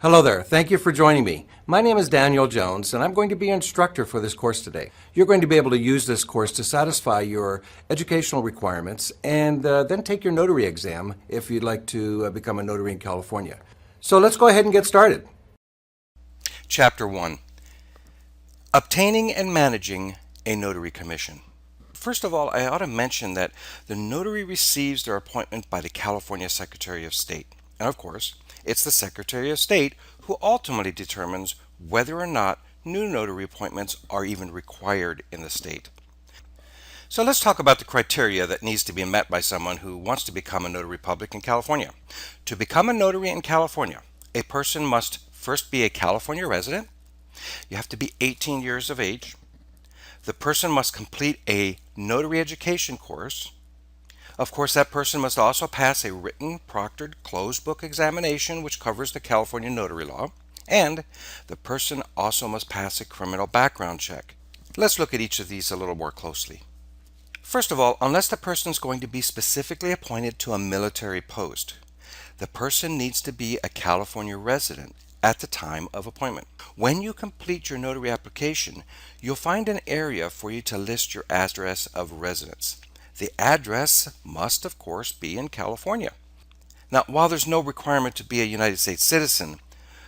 Hello there. Thank you for joining me. My name is Daniel Jones, and I'm going to be your instructor for this course today. You're going to be able to use this course to satisfy your educational requirements and then take your notary exam if you'd like to become a notary in California. So let's go ahead and get started. Chapter 1. Obtaining and managing a notary commission. First of all, I ought to mention that the notary receives their appointment by the California Secretary of State. And of course, it's the Secretary of State who ultimately determines whether or not new notary appointments are even required in the state. So let's talk about the criteria that needs to be met by someone who wants to become a notary public in California. To become a notary in California, a person must first be a California resident. You have to be 18 years of age. The person must complete a notary education course. Of course, that person must also pass a written, proctored, closed book examination which covers the California Notary Law. And the person also must pass a criminal background check. Let's look at each of these a little more closely. First of all, unless the person is going to be specifically appointed to a military post, the person needs to be a California resident at the time of appointment. When you complete your notary application, you'll find an area for you to list your address of residence. The address must, of course, be in California. Now, while there's no requirement to be a United States citizen,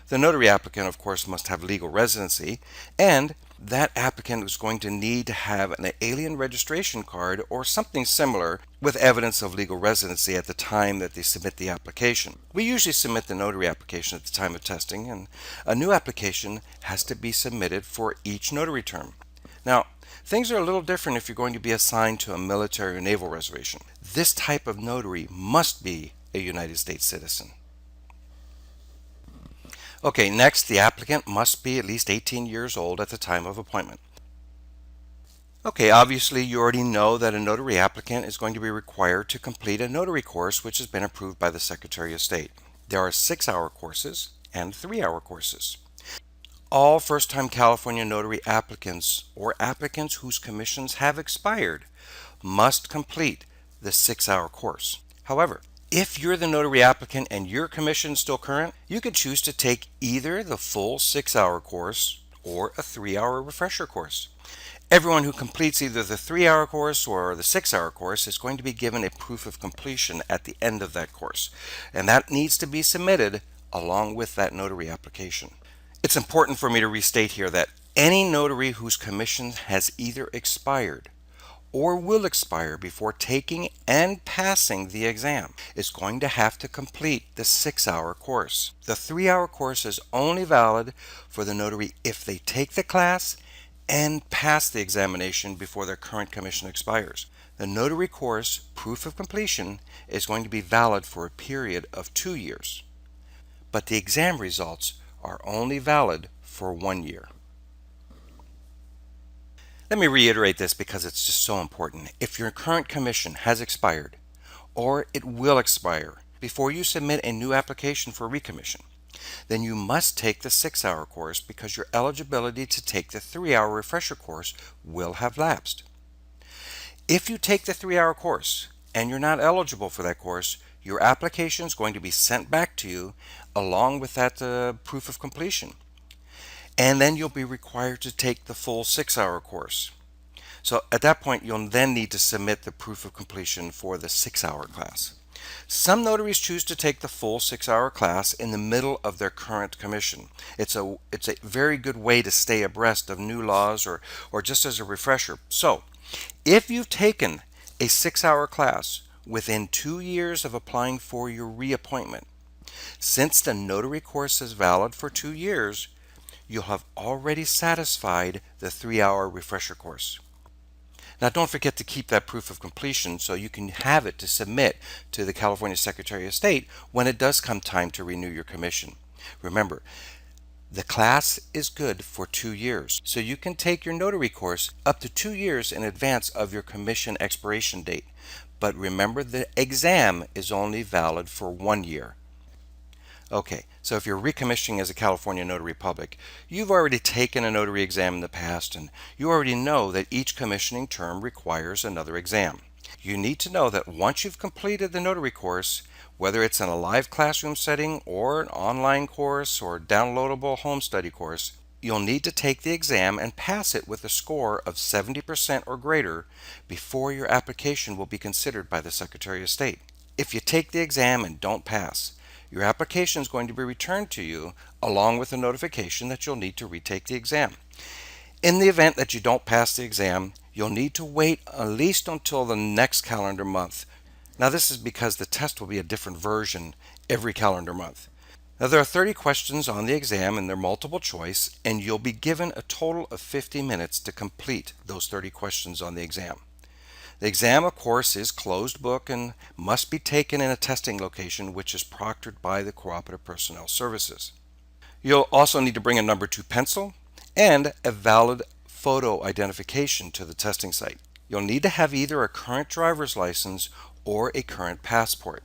the notary applicant, of course, must have legal residency, and that applicant is going to need to have an alien registration card or something similar with evidence of legal residency at the time that they submit the application. We usually submit the notary application at the time of testing, and a new application has to be submitted for each notary term. Now, things are a little different if you're going to be assigned to a military or naval reservation. This type of notary must be a United States citizen. Okay, next, the applicant must be at least 18 years old at the time of appointment. Okay, obviously you already know that a notary applicant is going to be required to complete a notary course which has been approved by the Secretary of State. There are 6-hour courses and 3-hour courses. All first-time California notary applicants or applicants whose commissions have expired must complete the 6-hour course. However, if you're the notary applicant and your commission is still current, you can choose to take either the full 6-hour course or a 3-hour refresher course. Everyone who completes either the 3-hour course or the 6-hour course is going to be given a proof of completion at the end of that course, and that needs to be submitted along with that notary application. It's important for me to restate here that any notary whose commission has either expired or will expire before taking and passing the exam is going to have to complete the 6-hour course. The 3-hour course is only valid for the notary if they take the class and pass the examination before their current commission expires. The notary course proof of completion is going to be valid for a period of 2 years, but the exam results are only valid for 1 year. Let me reiterate this because it's just so important. If your current commission has expired or it will expire before you submit a new application for recommission, then you must take the 6-hour course because your eligibility to take the 3-hour refresher course will have lapsed. If you take the 3-hour course and you're not eligible for that course, your application is going to be sent back to you along with that proof of completion. And then you'll be required to take the full 6-hour course. So at that point, you'll then need to submit the proof of completion for the 6-hour class. Some notaries choose to take the full 6-hour class in the middle of their current commission. It's a very good way to stay abreast of new laws or just as a refresher. So if you've taken a 6-hour class within 2 years of applying for your reappointment, since the notary course is valid for 2 years, you'll have already satisfied the 3-hour refresher course. Now, don't forget to keep that proof of completion so you can have it to submit to the California Secretary of State when it does come time to renew your commission. Remember, the class is good for 2 years, so you can take your notary course up to 2 years in advance of your commission expiration date. But remember, the exam is only valid for 1 year. Okay, so if you're recommissioning as a California notary public, you've already taken a notary exam in the past, and you already know that each commissioning term requires another exam. You need to know that once you've completed the notary course, Whether it's in a live classroom setting or an online course or downloadable home study course, you'll need to take the exam and pass it with a score of 70% or greater before your application will be considered by the Secretary of State. If you take the exam and don't pass, your application is going to be returned to you along with a notification that you'll need to retake the exam. In the event that you don't pass the exam, you'll need to wait at least until the next calendar month. Now, this is because the test will be a different version every calendar month. Now, there are 30 questions on the exam and they're multiple choice, and you'll be given a total of 50 minutes to complete those 30 questions on the exam. The exam, of course, is closed book and must be taken in a testing location which is proctored by the Cooperative Personnel Services. You'll also need to bring a number 2 pencil and a valid photo identification to the testing site. You'll need to have either a current driver's license or a current passport.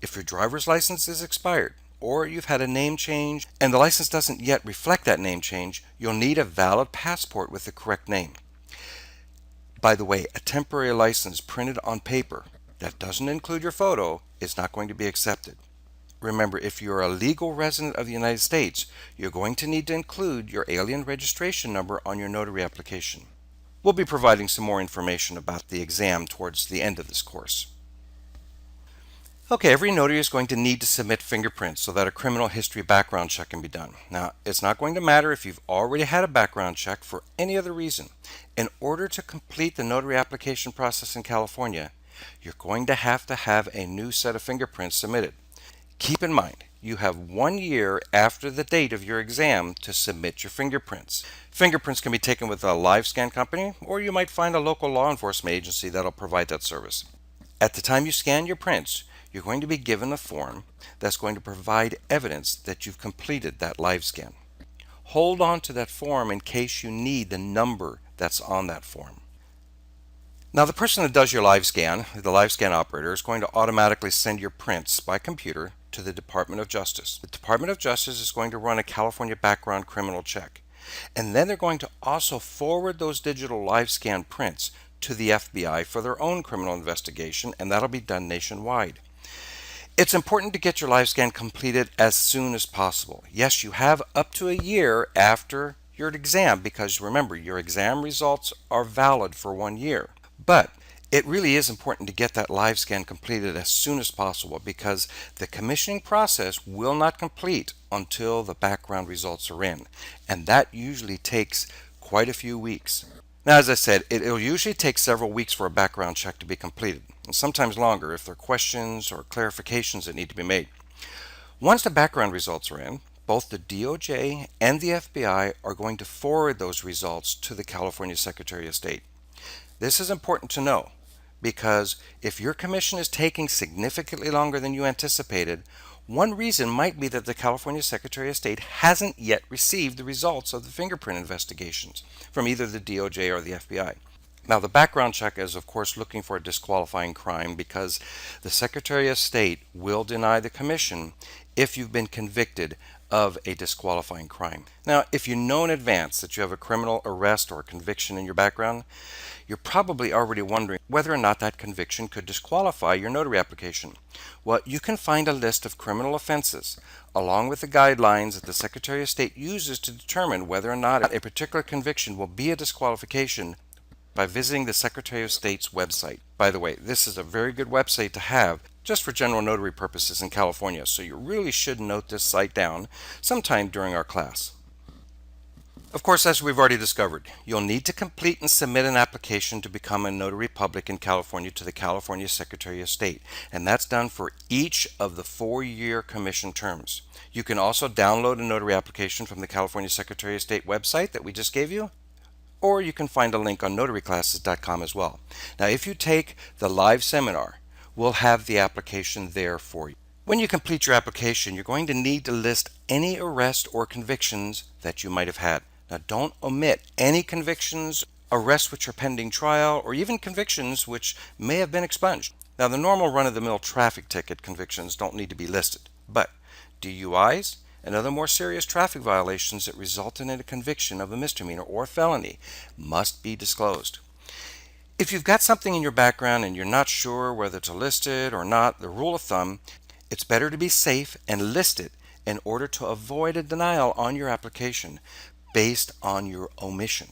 If your driver's license is expired or you've had a name change and the license doesn't yet reflect that name change, you'll need a valid passport with the correct name. By the way, a temporary license printed on paper that doesn't include your photo is not going to be accepted. Remember, if you're a legal resident of the United States, you're going to need to include your alien registration number on your notary application. We'll be providing some more information about the exam towards the end of this course. Okay, every notary is going to need to submit fingerprints so that a criminal history background check can be done. Now, it's not going to matter if you've already had a background check for any other reason. In order to complete the notary application process in California, you're going to have a new set of fingerprints submitted. Keep in mind, you have 1 year after the date of your exam to submit your fingerprints. Fingerprints can be taken with a live scan company, or you might find a local law enforcement agency that'll provide that service. At the time you scan your prints, you're going to be given a form that's going to provide evidence that you've completed that live scan. Hold on to that form in case you need the number that's on that form. Now, the person that does your live scan, the live scan operator, is going to automatically send your prints by computer to the Department of Justice. The Department of Justice is going to run a California background criminal check. And then they're going to also forward those digital live scan prints to the FBI for their own criminal investigation, and that'll be done nationwide. It's important to get your live scan completed as soon as possible. Yes, you have up to a year after your exam because remember, your exam results are valid for 1 year. But it really is important to get that live scan completed as soon as possible because the commissioning process will not complete until the background results are in. And that usually takes quite a few weeks. Now, as I said, it'll usually take several weeks for a background check to be completed, and sometimes longer if there are questions or clarifications that need to be made. Once the background results are in, both the DOJ and the FBI are going to forward those results to the California Secretary of State. This is important to know because if your commission is taking significantly longer than you anticipated, one reason might be that the California Secretary of State hasn't yet received the results of the fingerprint investigations from either the DOJ or the FBI. Now, the background check is, of course, looking for a disqualifying crime because the Secretary of State will deny the commission if you've been convicted of a disqualifying crime. Now, if you know in advance that you have a criminal arrest or a conviction in your background, you're probably already wondering whether or not that conviction could disqualify your notary application. Well, you can find a list of criminal offenses along with the guidelines that the Secretary of State uses to determine whether or not a particular conviction will be a disqualification by visiting the Secretary of State's website. By the way, this is a very good website to have just for general notary purposes in California, so you really should note this site down sometime during our class. Of course, as we've already discovered, you'll need to complete and submit an application to become a notary public in California to the California Secretary of State, and that's done for each of the 4-year commission terms. You can also download a notary application from the California Secretary of State website that we just gave you, or you can find a link on NotaryClasses.com as well. Now, if you take the live seminar, we'll have the application there for you. When you complete your application, you're going to need to list any arrest or convictions that you might have had. Now, don't omit any convictions, arrests which are pending trial, or even convictions which may have been expunged. Now, the normal run-of-the-mill traffic ticket convictions don't need to be listed, but DUIs and other more serious traffic violations that result in a conviction of a misdemeanor or felony must be disclosed. If you've got something in your background and you're not sure whether to list it or not, the rule of thumb It's better to be safe and list it in order to avoid a denial on your application based on your omission.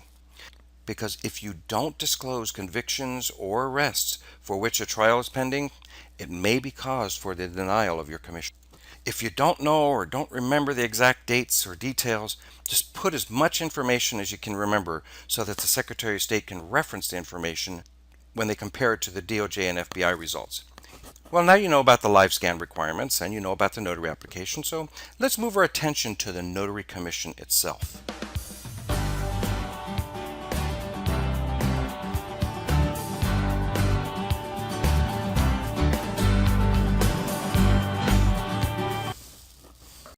Because if you don't disclose convictions or arrests for which a trial is pending, it may be cause for the denial of your commission. If you don't know or don't remember the exact dates or details, just put as much information as you can remember so that the Secretary of State can reference the information when they compare it to the DOJ and FBI results. Well, now you know about the live scan requirements and you know about the notary application, so let's move our attention to the Notary Commission itself.